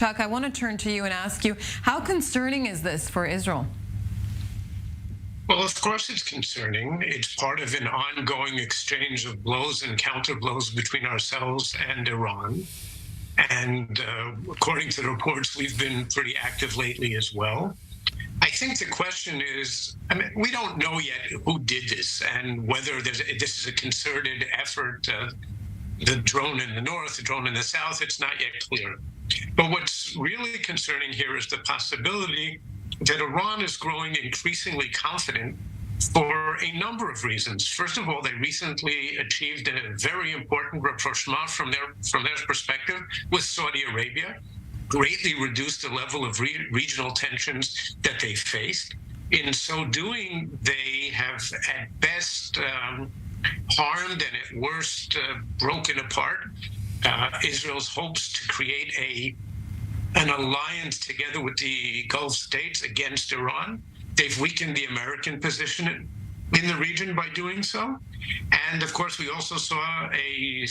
Chuck, I want to turn to you and ask you, how concerning is this for Israel? Well, of course it's concerning. It's part of an ongoing exchange of blows and counter blows between ourselves and Iran. And according to the reports, we've been pretty active lately as well. I think the question is, we don't know yet who did this and whether this is a concerted effort. The drone in the north, the drone in the south, it's not yet clear. But what's really concerning here is the possibility that Iran is growing increasingly confident for a number of reasons. First of all, they recently achieved a very important rapprochement from their perspective with Saudi Arabia, greatly reduced the level of regional tensions that they faced. In so doing, they have at best harmed and at worst broken apart Israel's hopes to create an alliance together with the Gulf states against Iran. They've weakened the American position in the region by doing so. And of course, we also saw a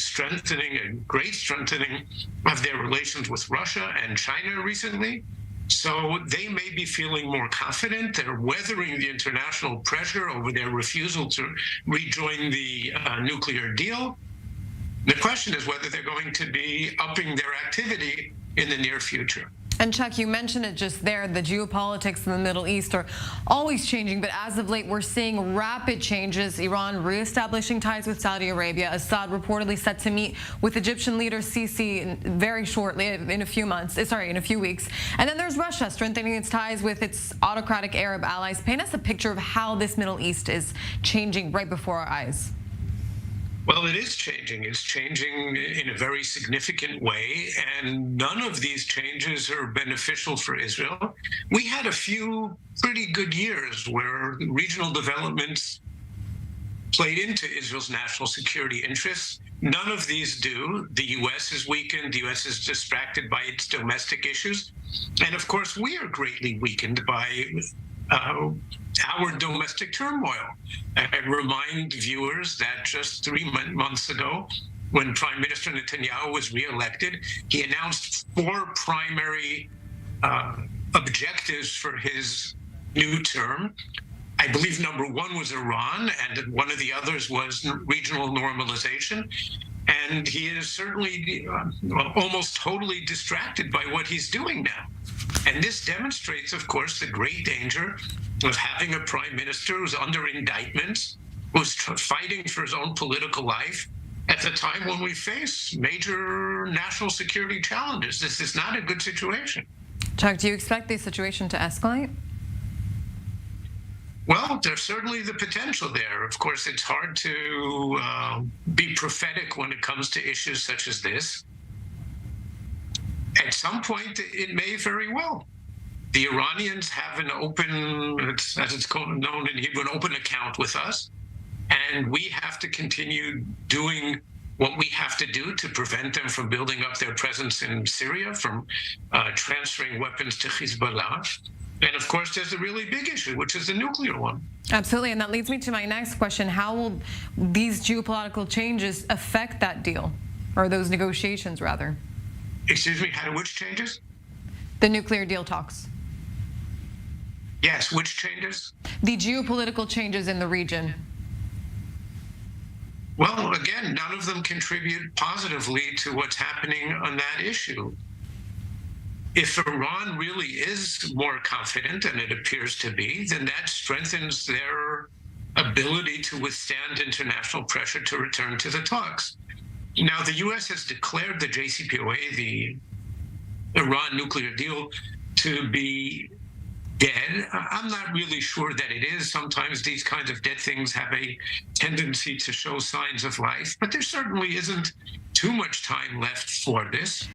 great strengthening of their relations with Russia and China recently. So they may be feeling more confident. They're weathering the international pressure over their refusal to rejoin the nuclear deal. The question is whether they're going to be upping their activity in the near future. And Chuck, you mentioned it just there, the geopolitics in the Middle East are always changing, but as of late, we're seeing rapid changes. Iran reestablishing ties with Saudi Arabia. Assad reportedly set to meet with Egyptian leader Sisi very shortly, in a few weeks. And then there's Russia strengthening its ties with its autocratic Arab allies. Paint us a picture of how this Middle East is changing right before our eyes. Well, it is changing. It's changing in a very significant way, and none of these changes are beneficial for Israel. We had a few pretty good years where regional developments played into Israel's national security interests. None of these do. The U.S. is weakened. The U.S. is distracted by its domestic issues. And of course, we are greatly weakened by our domestic turmoil. I remind viewers that just 3 months ago, when Prime Minister Netanyahu was reelected, he announced 4 primary objectives for his new term. I believe number 1 was Iran, and one of the others was regional normalization. And he is certainly almost totally distracted by what he's doing now. And this demonstrates, of course, the great danger of having a prime minister who's under indictments, who's fighting for his own political life at the time when we face major national security challenges. This is not a good situation. Chuck, do you expect the situation to escalate? Well, there's certainly the potential there. Of course, it's hard to be prophetic when it comes to issues such as this. At some point, it may very well. The Iranians have an open, as it's known in Hebrew, an open account with us. And we have to continue doing what we have to do to prevent them from building up their presence in Syria, from transferring weapons to Hezbollah. And of course, there's a really big issue, which is the nuclear one. Absolutely. And that leads me to my next question. How will these geopolitical changes affect that deal, or those negotiations, rather? Excuse me, which changes? The nuclear deal talks. Yes, which changes? The geopolitical changes in the region. Well, again, none of them contribute positively to what's happening on that issue. If Iran really is more confident, and it appears to be, then that strengthens their ability to withstand international pressure to return to the talks. Now, the U.S. has declared the JCPOA, the Iran nuclear deal, to be dead. I'm not really sure that it is. Sometimes these kinds of dead things have a tendency to show signs of life, but there certainly isn't too much time left for this.